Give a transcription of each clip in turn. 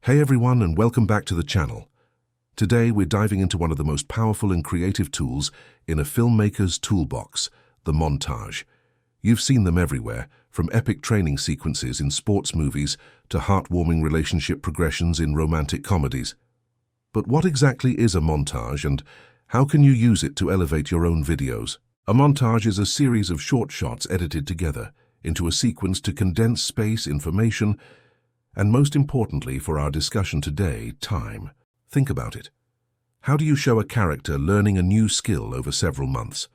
Hey everyone, and welcome back to the channel. Today we're diving into one of the most powerful and creative tools in a filmmaker's toolbox, the montage. You've seen them everywhere, from epic training sequences in sports movies to heartwarming relationship progressions in romantic comedies. But what exactly is a montage, and how can you use it to elevate your own videos? A montage is a series of short shots edited together into a sequence to condense space, information, and most importantly for our discussion today, time. Think about it. How do you show a character learning a new skill over several months,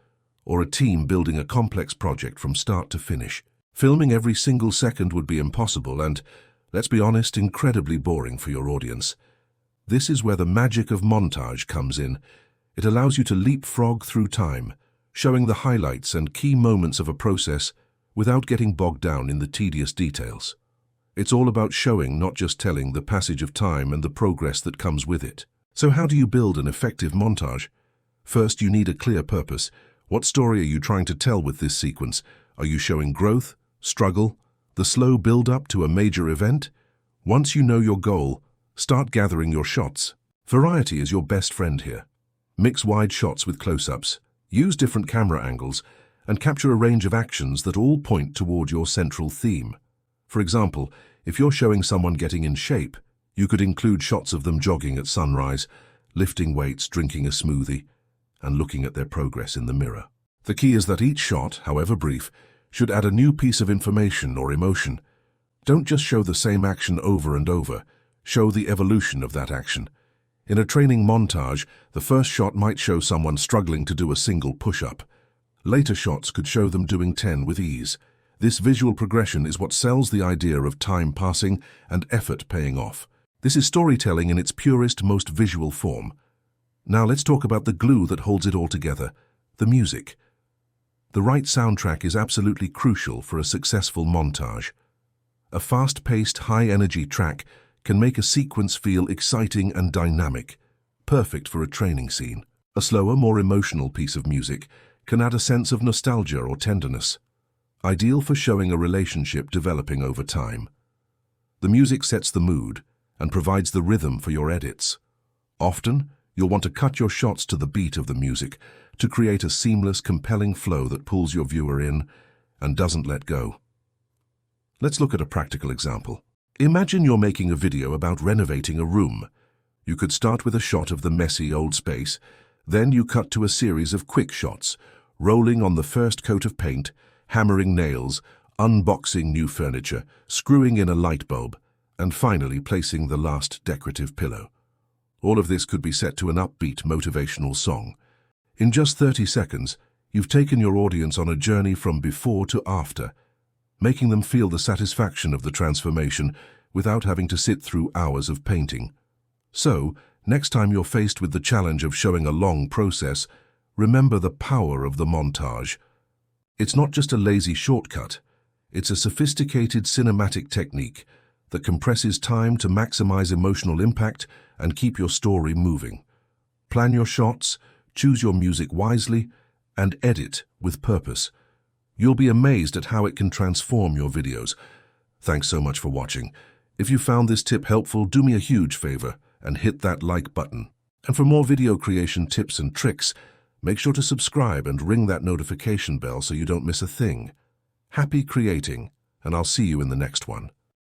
or a team building a complex project from start to finish? Filming every single second would be impossible and, let's be honest, incredibly boring for your audience. This is where the magic of montage comes in. It allows you to leapfrog through time, showing the highlights and key moments of a process without getting bogged down in the tedious details. It's all about showing, not just telling, the passage of time and the progress that comes with it. So how do you build an effective montage? First, you need a clear purpose. What story are you trying to tell with this sequence? Are you showing growth, struggle, the slow build-up to a major event? Once you know your goal, start gathering your shots. Variety is your best friend here. Mix wide shots with close-ups, use different camera angles, and capture a range of actions that all point toward your central theme. For example, if you're showing someone getting in shape, you could include shots of them jogging at sunrise, lifting weights, drinking a smoothie, and looking at their progress in the mirror. The key is that each shot, however brief, should add a new piece of information or emotion. Don't just show the same action over and over. Show the evolution of that action. In a training montage, the first shot might show someone struggling to do a single push-up. Later shots could show them doing 10 with ease. This visual progression is what sells the idea of time passing and effort paying off. This is storytelling in its purest, most visual form. Now let's talk about the glue that holds it all together, the music. The right soundtrack is absolutely crucial for a successful montage. A fast-paced, high-energy track can make a sequence feel exciting and dynamic, perfect for a training scene. A slower, more emotional piece of music can add a sense of nostalgia or tenderness, ideal for showing a relationship developing over time. The music sets the mood and provides the rhythm for your edits. Often, you'll want to cut your shots to the beat of the music to create a seamless, compelling flow that pulls your viewer in and doesn't let go. Let's look at a practical example. Imagine you're making a video about renovating a room. You could start with a shot of the messy old space, then you cut to a series of quick shots, rolling on the first coat of paint, hammering nails, unboxing new furniture, screwing in a light bulb, and finally placing the last decorative pillow. All of this could be set to an upbeat motivational song. In just 30 seconds, you've taken your audience on a journey from before to after, making them feel the satisfaction of the transformation without having to sit through hours of painting. So, next time you're faced with the challenge of showing a long process, remember the power of the montage. It's not just a lazy shortcut, it's a sophisticated cinematic technique that compresses time to maximize emotional impact and keep your story moving. Plan your shots, choose your music wisely, and edit with purpose. You'll be amazed at how it can transform your videos. Thanks so much for watching. If you found this tip helpful, do me a huge favor and hit that like button. And for more video creation tips and tricks, make sure to subscribe and ring that notification bell so you don't miss a thing. Happy creating, and I'll see you in the next one.